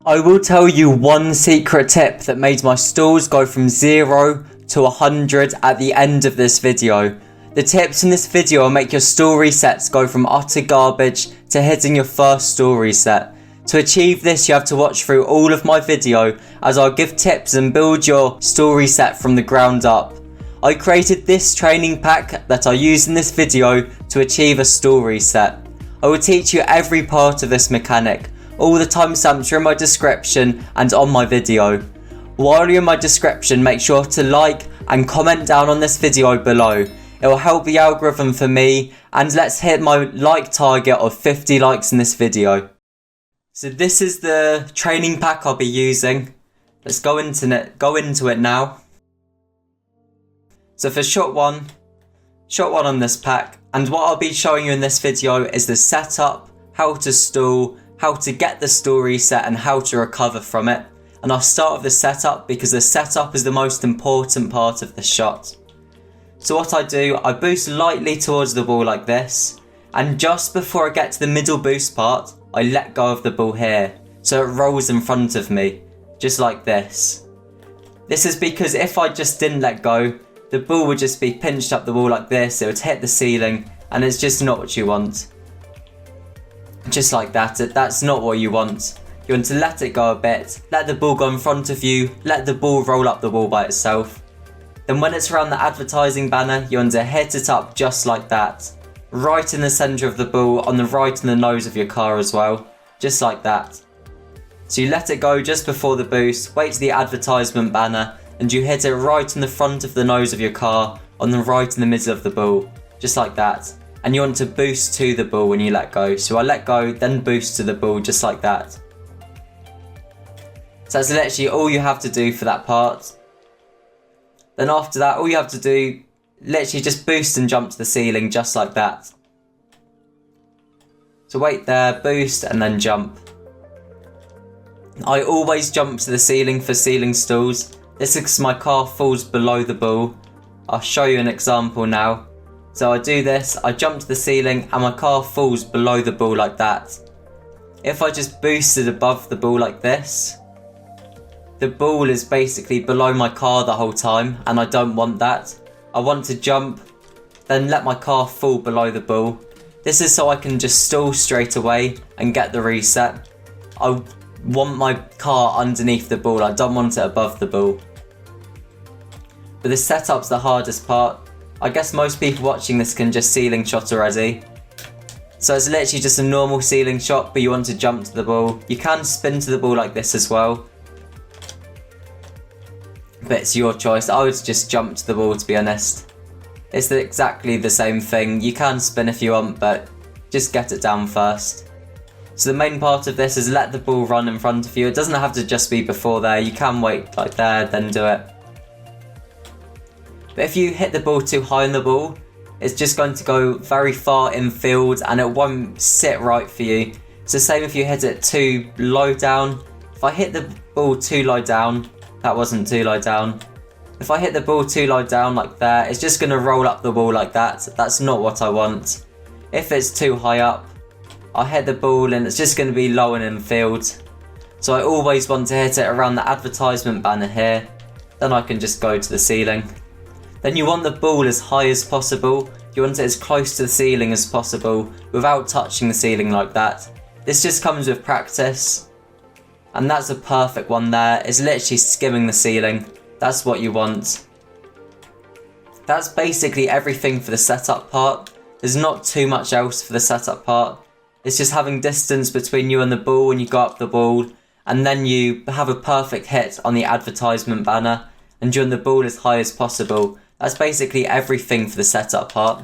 I will tell you one secret tip that made my stalls go from 0 to 100 at the end of this video. The tips in this video will make your stall resets go from utter garbage to hitting your first stall reset. To achieve this, you have to watch through all of my video, as I'll give tips and build your stall reset from the ground up. I created this training pack that I use in this video to achieve a stall reset. I will teach you every part of this mechanic. All the timestamps are in my description and on my video. While you're in my description, make sure to like and comment down on this video below. It will help the algorithm for me, and let's hit my like target of 50 likes in this video. So this is the training pack I'll be using. Let's go into it now. So for shot one on this pack, and what I'll be showing you in this video is the setup, how to stall, how to get the stall reset and how to recover from it. And I'll start with the setup because the setup is the most important part of the shot. So what I do, I boost lightly towards the ball like this, and just before I get to the middle boost part, I let go of the ball here, so it rolls in front of me, just like this. This is because if I just didn't let go, the ball would just be pinched up the wall like this, it would hit the ceiling, and it's just not what you want. Just like that, that's not what you want. You want to let it go a bit, let the ball go in front of you, let the ball roll up the wall by itself. Then when it's around the advertising banner, you want to hit it up just like that. Right in the centre of the ball, on the right in the nose of your car as well, just like that. So you let it go just before the boost, wait to the advertisement banner, and you hit it right in the front of the nose of your car, on the right in the middle of the ball, just like that. And you want to boost to the ball when you let go. So I let go, then boost to the ball, just like that. So that's literally all you have to do for that part. Then after that, all you have to do, literally just boost and jump to the ceiling, just like that. So wait there, boost, and then jump. I always jump to the ceiling for ceiling stalls. This is because my car falls below the ball. I'll show you an example now. So I do this, I jump to the ceiling, and my car falls below the ball like that. If I just boosted above the ball like this, the ball is basically below my car the whole time, and I don't want that. I want to jump, then let my car fall below the ball. This is so I can just stall straight away and get the reset. I want my car underneath the ball, I don't want it above the ball. But the setup's the hardest part. I guess most people watching this can just ceiling shot already. So it's literally just a normal ceiling shot, but you want to jump to the ball. You can spin to the ball like this as well, but it's your choice. I would just jump to the ball, to be honest. It's exactly the same thing. You can spin if you want, but just get it down first. So the main part of this is let the ball run in front of you. It doesn't have to just be before there. You can wait like there, then do it. But if you hit the ball too high on the ball, it's just going to go very far infield and it won't sit right for you. So same if you hit it too low down. If I hit the ball too low down, that wasn't too low down. If I hit the ball too low down like there, it's just going to roll up the wall like that. That's not what I want. If it's too high up, I hit the ball and it's just going to be low and infield. So I always want to hit it around the advertisement banner here. Then I can just go to the ceiling. Then you want the ball as high as possible. You want it as close to the ceiling as possible without touching the ceiling like that. This just comes with practice. And that's a perfect one there. It's literally skimming the ceiling. That's what you want. That's basically everything for the setup part. There's not too much else for the setup part. It's just having distance between you and the ball when you go up the ball. And then you have a perfect hit on the advertisement banner. And you want the ball as high as possible. That's basically everything for the setup part.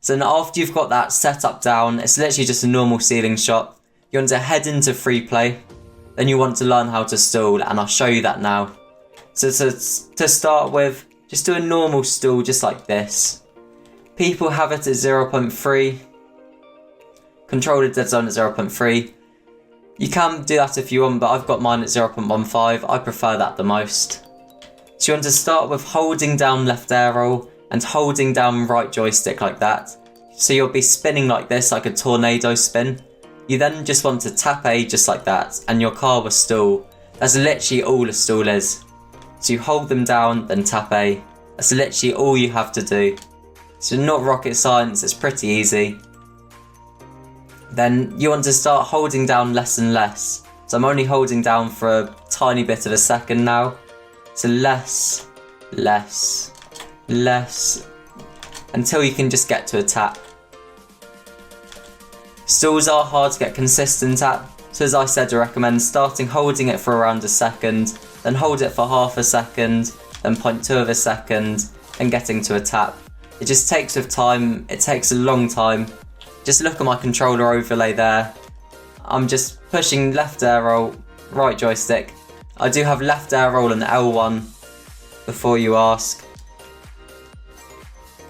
So now after you've got that setup down, it's literally just a normal ceiling shot. You want to head into free play. Then you want to learn how to stall, and I'll show you that now. So to start with, just do a normal stall just like this. People have it at 0.3. Control the dead zone at 0.3. You can do that if you want, but I've got mine at 0.15. I prefer that the most. So you want to start with holding down left arrow and holding down right joystick like that. So you'll be spinning like this, like a tornado spin. You then just want to tap A just like that, and your car will stall. That's literally all a stall is. So you hold them down, then tap A. That's literally all you have to do. So not rocket science, it's pretty easy. Then you want to start holding down less and less. So I'm only holding down for a tiny bit of a second now. So less, less, less, until you can just get to a tap. Stalls are hard to get consistent at, so as I said, I recommend starting holding it for around a second, then hold it for half a second, then 0.2 of a second, and getting to a tap. It just takes with time, it takes a long time. Just look at my controller overlay there. I'm just pushing left air roll, right joystick. I do have left air roll and L1 before you ask.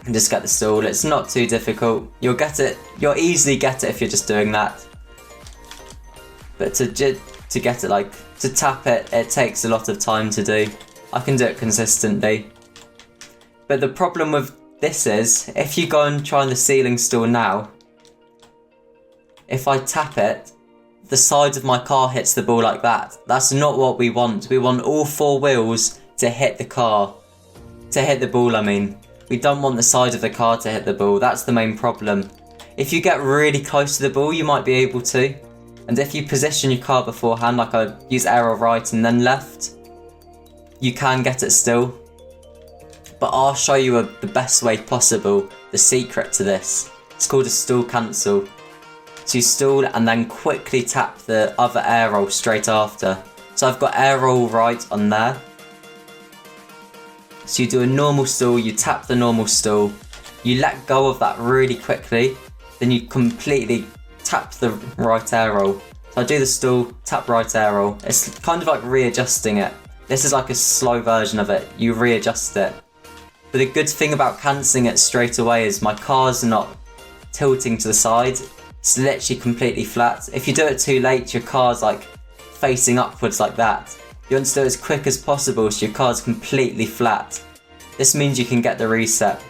And just get the stall. It's not too difficult. You'll get it. You'll easily get it if you're just doing that. But to get it, like to tap it, it takes a lot of time to do. I can do it consistently. But the problem with this is, if you go and try the ceiling stall now, if I tap it, the side of my car hits the ball like that. That's not what we want. We want all four wheels to hit the car. To hit the ball, I mean. We don't want the side of the car to hit the ball. That's the main problem. If you get really close to the ball, you might be able to. And if you position your car beforehand, like I use arrow right and then left, you can get it still. But I'll show you the best way possible, the secret to this. It's called a stall cancel. So you stall and then quickly tap the other air roll straight after. So I've got air roll right on there. So you do a normal stall, you tap the normal stall, you let go of that really quickly, then you completely tap the right air roll. So I do the stall, tap right air roll. It's kind of like readjusting it. This is like a slow version of it. You readjust it. But the good thing about cancelling it straight away is my car's not tilting to the side. It's literally completely flat. If you do it too late, your car's like facing upwards like that. You want to do it as quick as possible so your car's completely flat. This means you can get the reset.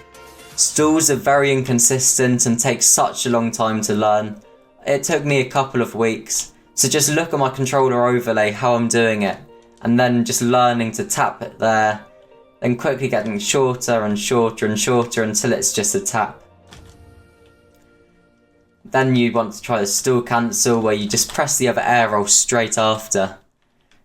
Stalls are very inconsistent and take such a long time to learn. It took me a couple of weeks. So just look at my controller overlay, how I'm doing it, and then just learning to tap it there, then quickly getting shorter and shorter and shorter until it's just a tap. Then you want to try the stall cancel where you just press the other air roll straight after.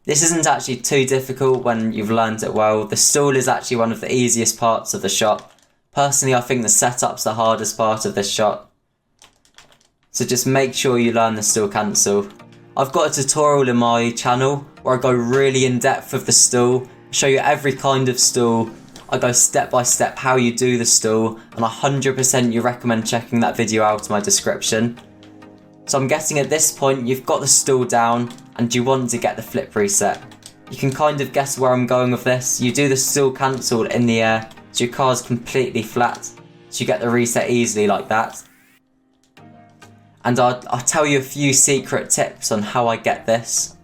This isn't actually too difficult when you've learned it well. The stall is actually one of the easiest parts of the shot. Personally, I think the setup's the hardest part of this shot. So just make sure you learn the stall cancel. I've got a tutorial in my channel where I go really in depth with the stall, show you every kind of stall. I go step by step how you do the stall, and 100% you recommend checking that video out in my description. So I'm guessing at this point you've got the stall down and you want to get the flip reset. You can kind of guess where I'm going with this. You do the stall cancel in the air, so your car's completely flat, so you get the reset easily like that. And I'll tell you a few secret tips on how I get this.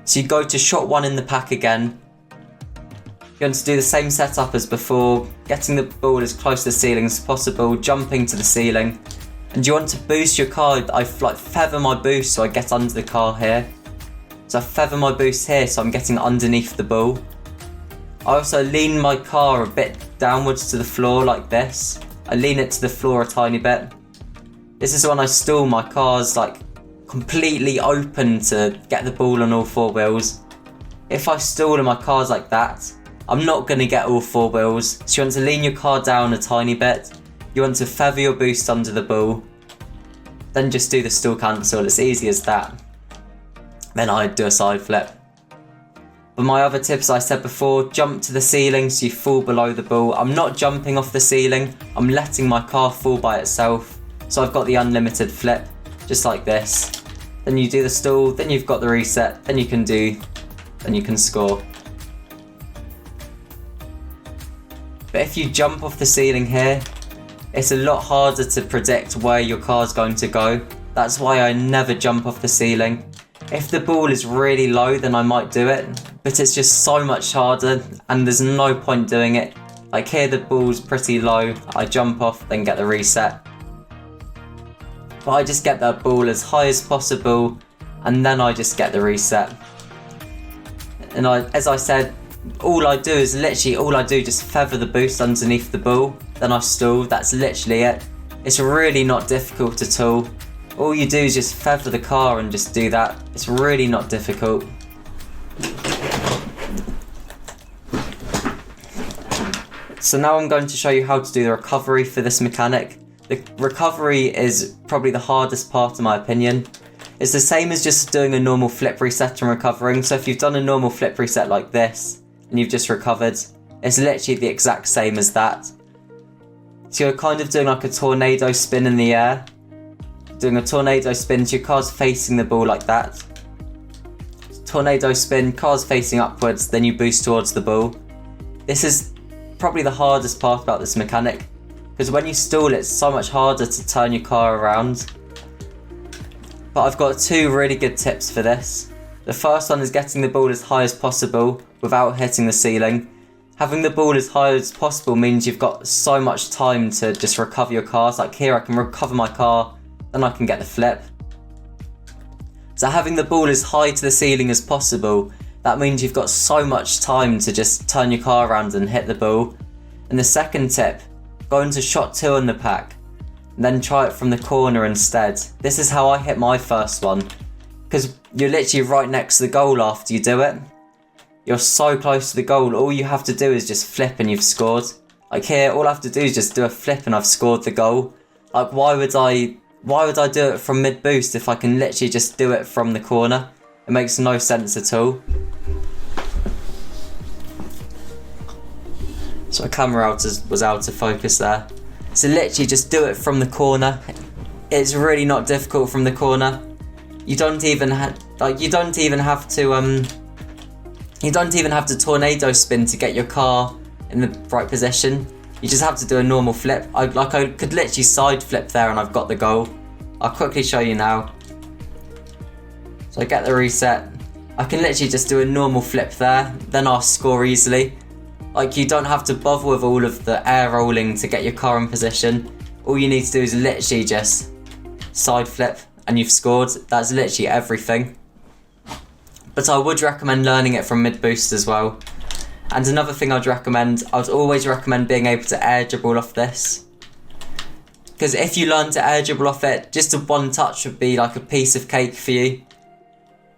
So you go to shot 1 in the pack again. You want to do the same setup as before, getting the ball as close to the ceiling as possible, jumping to the ceiling. And you want to boost your car. I like feather my boost so I get under the car here. So I feather my boost here so I'm getting underneath the ball. I also lean my car a bit downwards to the floor like this. I lean it to the floor a tiny bit. This is when I stall, my car's like completely open to get the ball on all four wheels. If I stall and my car's like that, I'm not going to get all four wheels. So you want to lean your car down a tiny bit. You want to feather your boost under the ball. Then just do the stall cancel, it's easy as that. Then I do a side flip. But my other tips I said before, jump to the ceiling so you fall below the ball. I'm not jumping off the ceiling, I'm letting my car fall by itself. So I've got the unlimited flip, just like this. Then you do the stall, then you've got the reset, then you can score. But if you jump off the ceiling here, it's a lot harder to predict where your car's going to go. That's why I never jump off the ceiling. If the ball is really low, then I might do it, but it's just so much harder and there's no point doing it. Like here the ball's pretty low, I jump off, then get the reset. but I just get that ball as high as possible, and then I just get the reset. And as I said, all I do just feather the boost underneath the ball, then I stall. That's literally it. It's really not difficult at all. All you do is just feather the car and just do that. It's really not difficult. So now I'm going to show you how to do the recovery for this mechanic. The recovery is probably the hardest part in my opinion. It's the same as just doing a normal flip reset and recovering. So if you've done a normal flip reset like this and you've just recovered, it's literally the exact same as that. So you're kind of doing like a tornado spin in the air. Doing a tornado spin, so your car's facing the ball like that. Tornado spin, car's facing upwards, then you boost towards the ball. This is probably the hardest part about this mechanic, because when you stall it's so much harder to turn your car around. But I've got two really good tips for this. The first one is getting the ball as high as possible without hitting the ceiling. Having the ball as high as possible means you've got so much time to just recover your cars. Like here I can recover my car, then I can get the flip. So having the ball as high to the ceiling as possible, that means you've got so much time to just turn your car around and hit the ball. And the second tip, go into shot 2 in the pack, and then try it from the corner instead. This is how I hit my first one, because you're literally right next to the goal after you do it. You're so close to the goal, all you have to do is just flip and you've scored. Like here, all I have to do is just do a flip and I've scored the goal. Like why would I do it from mid boost if I can literally just do it from the corner? It makes no sense at all. So my camera was out of focus there. So literally just do it from the corner. It's really not difficult from the corner. You don't even have to tornado spin to get your car in the right position. You just have to do a normal flip. I could literally side flip there and I've got the goal. I'll quickly show you now. So I get the reset. I can literally just do a normal flip there, then I'll score easily. Like you don't have to bother with all of the air rolling to get your car in position. All you need to do is literally just side flip and you've scored. That's literally everything. But I would recommend learning it from mid boost as well. And another thing I'd always recommend being able to air dribble off this. Because if you learn to air dribble off it, just a one touch would be like a piece of cake for you.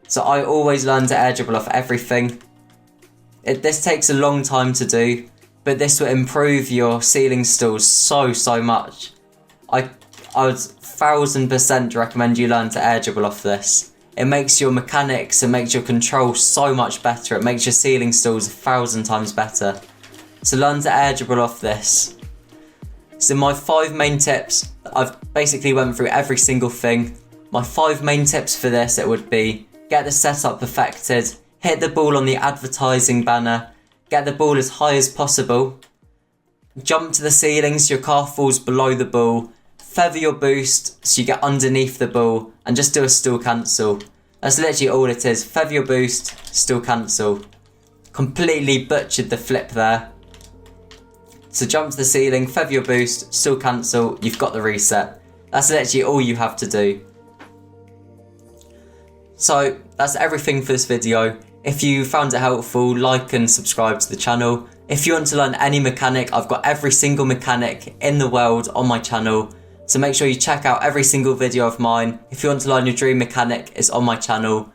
So I always learn to air dribble off everything. This takes a long time to do, but this will improve your ceiling stalls so much. I would 1000% recommend you learn to air dribble off this. It makes your mechanics, it makes your control so much better. It makes your ceiling stalls 1,000 times better. So learn to air dribble off this. So my 5 main tips, I've basically went through every single thing. My 5 main tips for this, it would be get the setup perfected, hit the ball on the advertising banner, get the ball as high as possible, jump to the ceiling so your car falls below the ball, feather your boost so you get underneath the ball, and just do a stall cancel. That's literally all it is. Feather your boost, stall cancel. Completely butchered the flip there. So jump to the ceiling, feather your boost, stall cancel, you've got the reset. That's literally all you have to do. So that's everything for this video. If you found it helpful, like and subscribe to the channel. If you want to learn any mechanic, I've got every single mechanic in the world on my channel. So make sure you check out every single video of mine. If you want to learn your dream mechanic, it's on my channel.